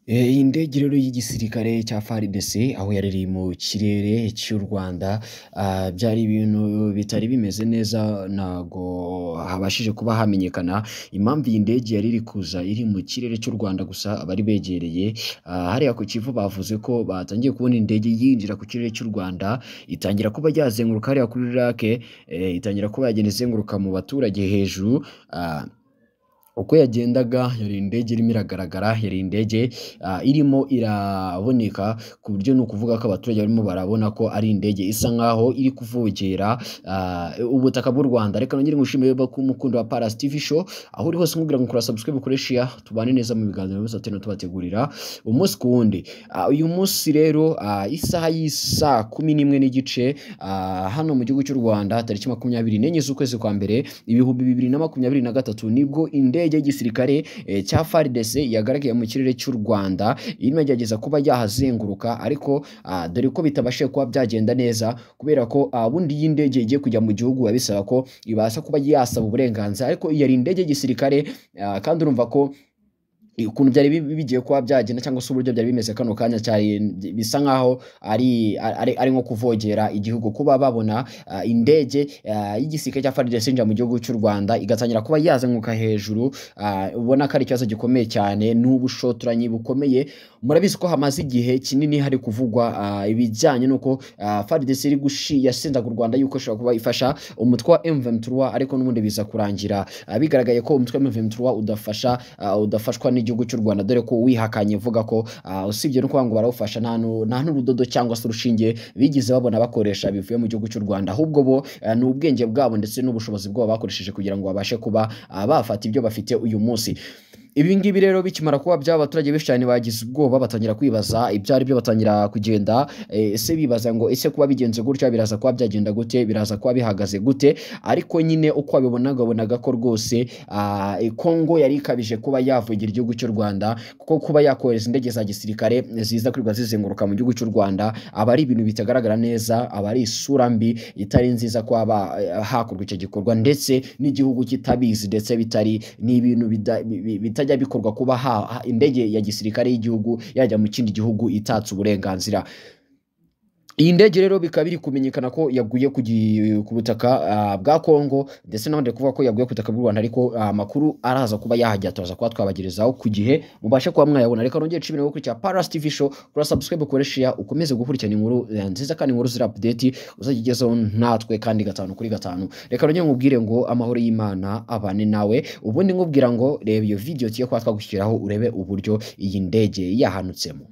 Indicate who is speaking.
Speaker 1: Indege rero y'igisirikare cya FARDC aho yari iri mu kirere cy'u Rwanda, byari ibintu bitari bimeze neza, ntago habashije kuba hamenyekana impamvu iyi ndege yari iri kuza iri mu kirere cy'u Rwanda. Gusa abari begereye hariya ku Kivu bavuze ko batangiye kubona indege yinjira ku kirere cy'u Rwanda, itangira kuba yazenguruka hariya kuri rake, itangira kuba yagenda izenguruka mu baturage hejuru. Uko yagendaga yari indege irimo iragaragara, yari indege irimo iraboneka ku buryo ni ukuvuga ko abaturage barimo barabona ko ari indege isa nkaho iri kuvogera ubutaka bw'u Rwanda. Reka nongere ngushimire ko umukundo wa Paras TV show aho uri hose, nkubwira ngo kora subscribe, kuri share, tubane neza mu biganiro byose teno tubategurira umunsi ku wundi. Uyu munsi rero isaha y'isa 11:30 hano mu gihugu cy'u Rwanda, tariki 24 z'ukwezi kwa mbere 2023 nibwo indege y'igisirikare cya FARDC yagaragaye mu kirere cy'u Rwanda, irimo igerageza kuba yahazenguruka, ariko dore ko bitabashije kuba byagenda neza kubera ko bundi y'indege igiye kujya mu gihugu bisaba ko ibasha kuba yasaba uburenganzira, ariko yari indege y'igisirikare kandi urumva ko ukuntu byari bigiye kuba byagenda cyangwa se uburyo byari bimeze kano kanya cyari bisa nkaho ari nko kuvogera igihugu, kuba babona indege y'igisirikare cya FARDC injira mu gihugu cy'u Rwanda igatangira kuba yazenguka hejuru. Ubona ko ari ikibazo gikomeye cyane, n'ubushotoranyi bukomeye. Murabizi ko hamaze igihe kinini hari kuvugwa ibijyanye nuko FARDC iri yasenzaga u Rwanda yuko ishobora kuba ifasha umutwe wa M23, ariko n'ubundi biza kurangira bigaragaye ko umutwe wa M23 udafashwa igihugu cy'u Rwanda, dore ko wihakanye vuga ko usibye no kuba ngo barawufasha nta n'urudodo cyangwa se urushinge bigize babona bakoresha bivuye mu gihugu cy'u Rwanda, ahubwo bo ni ubwenge bwabo ndetse n'ubushobozi bwabo bakoresheje kugira ngo babashe kuba bafata ibyo bafite uyu munsi. Ibi ngibi rero bikimara kuba by'abaturage benshi cyane bagize ubwoba, batangira kwibaza ibyo ari byo, batangira kugenda ese bibaza ngo ese kuba bigenze gutya biraza kuba byagenda gute, biraza kuba bihagaze gute. Ariko nyine uko babonaga ko rwose Kongo yari ikabije kuba yavugira igihugu cy'u Rwanda, kuko kuba yakohereza indege za gisirikare ziza kwirirwa zizenguruka mu gihugu cy'u Rwanda aba ari ibintu bitagaragara neza, aba ari isura mbi itari nziza kuba hakorwa icyo gikorwa, ndetse n'igihugu kitabizi, ndetse bitari n'ibintu bitajya bikorwa kuba indege ya gisirikare y'igihugu yajya mu kindi gihugu itatse uburenganzira. Iyi ndege rero bikaba biri kumenyekana ko yaguye ku butaka bwa Kongo, ndetse n'abandi kuvuga ko yaguye ku butaka bw'u Rwanda, ariko amakuru araza kuba yahajya tuza kuba twabagerezaho ku gihe mubashe kuba mwayabona. Reka nongere nshimire ko kuri Paras TV show, kuri subscribe, kuri share, ukomeze gukurikirana inkuru nziza kandi inkuru zira update uzagigezaho natwe kandi 5/5. Reka nongere nkubwire ngo amahoro y'Imana abane nawe, ubundi nkubwira ngo reba iyo video tiye kwa twagushyiraho urebe uburyo iyi ndege yahanutsemo.